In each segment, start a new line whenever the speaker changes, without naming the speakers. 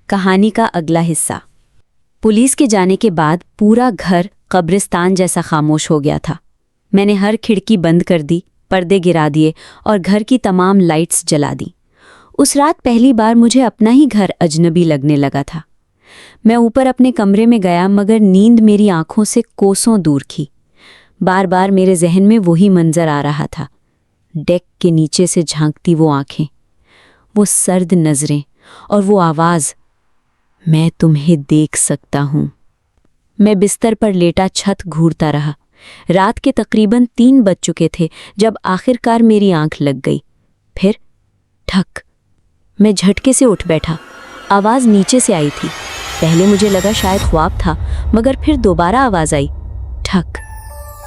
कहानी का अगला हिस्सा। पुलिस के जाने के बाद पूरा घर कब्रिस्तान जैसा खामोश हो गया था। मैंने हर खिड़की बंद कर दी, पर्दे गिरा दिए और घर की तमाम लाइट्स जला दी। उस रात पहली बार मुझे अपना ही घर अजनबी लगने लगा था। मैं ऊपर अपने कमरे में गया, मगर नींद मेरी आंखों से कोसों दूर थी। बार बार मेरे जहन में वही मंजर आ रहा था, डेक के नीचे से झांकती वो आंखें, वो सर्द नजरें और वो आवाज़, मैं तुम्हें देख सकता हूँ। मैं बिस्तर पर लेटा छत घूरता रहा। रात के तकरीबन 3 बज चुके थे जब आखिरकार मेरी आंख लग गई। फिर ठक। मैं झटके से उठ बैठा। आवाज़ नीचे से आई थी। पहले मुझे लगा शायद ख्वाब था, मगर फिर दोबारा आवाज़ आई, ठक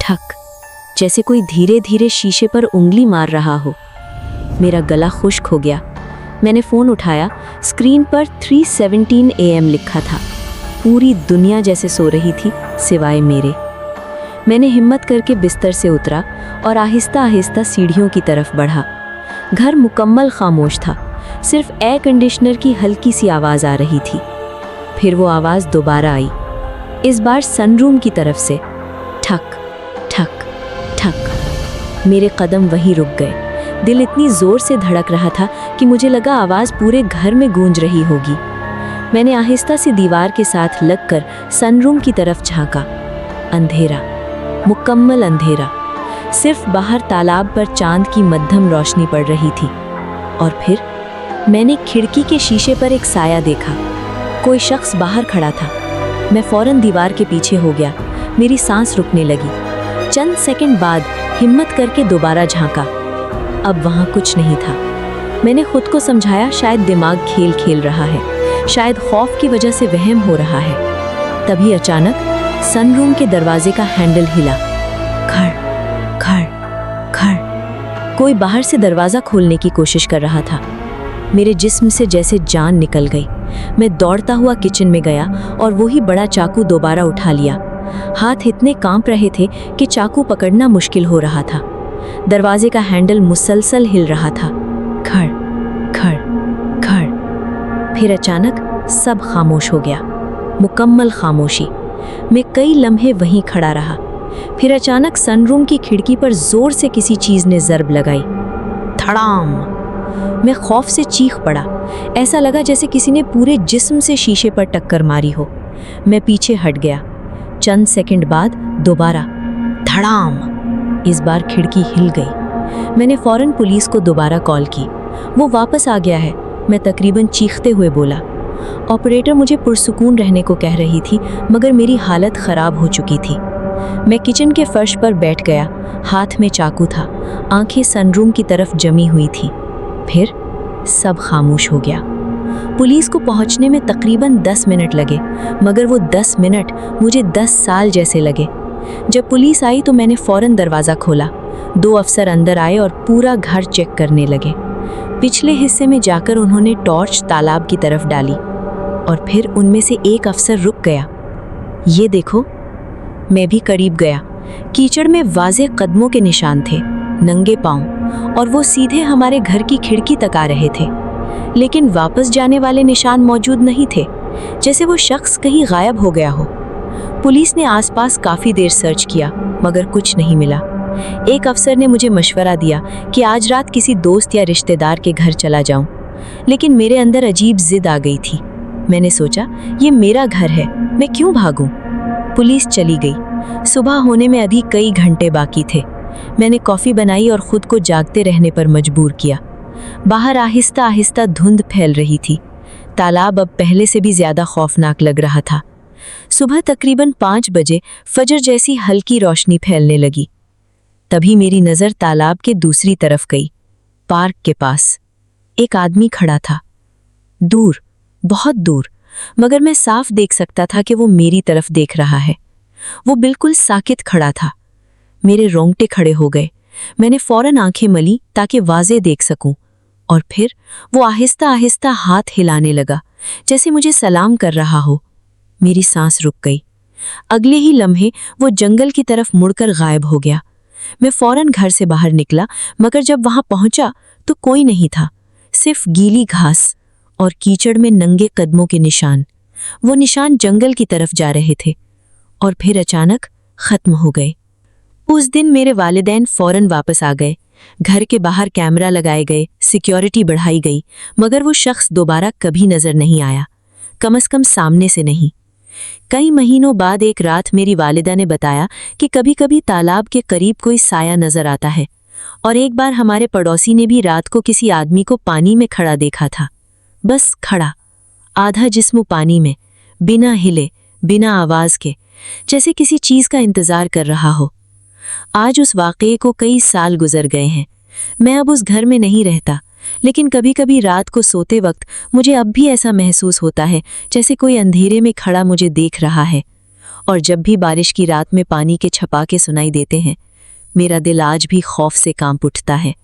ठक, जैसे कोई धीरे धीरे शीशे पर उंगली मार रहा हो। मेरा गला खुश्क हो गया। मैंने फ़ोन उठाया। स्क्रीन पर 3:17 AM लिखा था। पूरी दुनिया जैसे सो रही थी सिवाय मेरे। मैंने हिम्मत करके बिस्तर से उतरा और आहिस्ता आहिस्ता सीढ़ियों की तरफ बढ़ा। घर मुकम्मल खामोश था, सिर्फ एयर कंडीशनर की हल्की सी आवाज़ आ रही थी। फिर वो आवाज़ दोबारा आई, इस बार सनरूम की तरफ से, ठक ठक ठक। मेरे कदम वहीं रुक गए। दिल इतनी ज़ोर से धड़क रहा था कि मुझे लगा आवाज़ पूरे घर में गूंज रही होगी। मैंने आहिस्ता से दीवार के साथ लगकर सनरूम की तरफ झांका। अंधेरा, मुकम्मल अंधेरा। सिर्फ बाहर तालाब पर चांद की मध्यम रोशनी पड़ रही थी। और फिर मैंने खिड़की के शीशे पर एक साया देखा। कोई शख्स बाहर खड़ा था। मैं फौरन दीवार के पीछे हो गया। मेरी सांस रुकने लगी। चंद सेकंड बाद हिम्मत करके दोबारा झांका। अब वहाँ कुछ नहीं था। मैंने खुद को समझाया शायद दिमाग खेल खेल रहा है, शायद खौफ की वजह से वहम हो रहा है। तभी अचानक सनरूम के दरवाजे का हैंडल हिला। खड़ खड़ खड़। कोई बाहर से दरवाज़ा खोलने की कोशिश कर रहा था। मेरे जिस्म से जैसे जान निकल गई। मैं दौड़ता हुआ किचन में गया और वही बड़ा चाकू दोबारा उठा लिया। हाथ इतने कांप रहे थे कि चाकू पकड़ना मुश्किल हो रहा था। दरवाजे का हैंडल मुसलसल हिल रहा था। खड़ खड़ खड़। फिर अचानक सब खामोश हो गया, मुकम्मल खामोशी। मैं कई लम्हे वहीं खड़ा रहा। फिर अचानक सनरूम की खिड़की पर जोर से किसी चीज़ ने ज़रब लगाई। धड़ाम। मैं खौफ से चीख पड़ा। ऐसा लगा जैसे किसी ने पूरे जिस्म से शीशे पर टक्कर मारी हो। मैं पीछे हट गया। चंद सेकंड बाद दोबारा धड़ाम। इस बार खिड़की हिल गई। मैंने फौरन पुलिस को दोबारा कॉल की। वो वापस आ गया है, मैं तकरीबन चीखते हुए बोला। ऑपरेटर मुझे पुरसुकून रहने को कह रही थी, मगर मेरी हालत ख़राब हो चुकी थी। मैं किचन के फर्श पर बैठ गया। हाथ में चाकू था, आंखें सनरूम की तरफ जमी हुई थी। फिर सब खामोश हो गया। पुलिस को पहुंचने में तकरीबन 10 मिनट लगे, मगर वो 10 मिनट मुझे 10 साल जैसे लगे। जब पुलिस आई तो मैंने फ़ौरन दरवाज़ा खोला। 2 अफसर अंदर आए और पूरा घर चेक करने लगे। पिछले हिस्से में जाकर उन्होंने टॉर्च तालाब की तरफ डाली और फिर उनमें से एक अफसर रुक गया। ये देखो। मैं भी करीब गया। कीचड़ में वाज़े कदमों के निशान थे, नंगे पांव, और वो सीधे हमारे घर की खिड़की तक आ रहे थे। लेकिन वापस जाने वाले निशान मौजूद नहीं थे, जैसे वो शख्स कहीं गायब हो गया हो। पुलिस ने आसपास काफ़ी देर सर्च किया, मगर कुछ नहीं मिला। एक अफसर ने मुझे मशवरा दिया कि आज रात किसी दोस्त या रिश्तेदार के घर चला जाऊं, लेकिन मेरे अंदर अजीब जिद आ गई थी। मैंने सोचा, ये मेरा घर है, मैं क्यों भागूं? पुलिस चली गई। सुबह होने में अभी कई घंटे बाकी थे। मैंने कॉफ़ी बनाई और ख़ुद को जागते रहने पर मजबूर किया। बाहर आहिस्ता आहिस्ता धुंध फैल रही थी। तालाब अब पहले से भी ज़्यादा खौफनाक लग रहा था। सुबह तकरीबन 5 बजे फजर जैसी हल्की रोशनी फैलने लगी। तभी मेरी नज़र तालाब के दूसरी तरफ गई। पार्क के पास एक आदमी खड़ा था, दूर, बहुत दूर, मगर मैं साफ देख सकता था कि वो मेरी तरफ देख रहा है। वो बिल्कुल साकित खड़ा था। मेरे रोंगटे खड़े हो गए। मैंने फौरन आंखें मली ताकि वाज़े देख सकूं, और फिर वो आहिस्ता आहिस्ता हाथ हिलाने लगा, जैसे मुझे सलाम कर रहा हो। मेरी सांस रुक गई। अगले ही लम्हे वो जंगल की तरफ मुड़कर गायब हो गया। मैं फौरन घर से बाहर निकला, मगर जब वहां पहुंचा तो कोई नहीं था, सिर्फ गीली घास
और कीचड़ में नंगे कदमों के निशान। वो निशान जंगल की तरफ जा रहे थे और फिर अचानक खत्म हो गए। उस दिन मेरे वालिदैन फौरन वापस आ गए। घर के बाहर कैमरा लगाए गए, सिक्योरिटी बढ़ाई गई, मगर वो शख्स दोबारा कभी नजर नहीं आया, कम से कम सामने से नहीं। कई महीनों बाद एक रात मेरी वालिदा ने बताया कि कभी कभी तालाब के करीब कोई साया नजर आता है, और एक बार हमारे पड़ोसी ने भी रात को किसी आदमी को पानी में खड़ा देखा था। बस खड़ा, आधा जिस्म पानी में, बिना हिले, बिना आवाज के, जैसे किसी चीज का इंतजार कर रहा हो। आज उस वाक़ये को कई साल गुजर गए हैं। मैं अब उस घर में नहीं रहता, लेकिन कभी कभी रात को सोते वक्त मुझे अब भी ऐसा महसूस होता है जैसे कोई अंधेरे में खड़ा मुझे देख रहा है। और जब भी बारिश की रात में पानी के छपाके सुनाई देते हैं, मेरा दिल आज भी खौफ से कांप उठता है।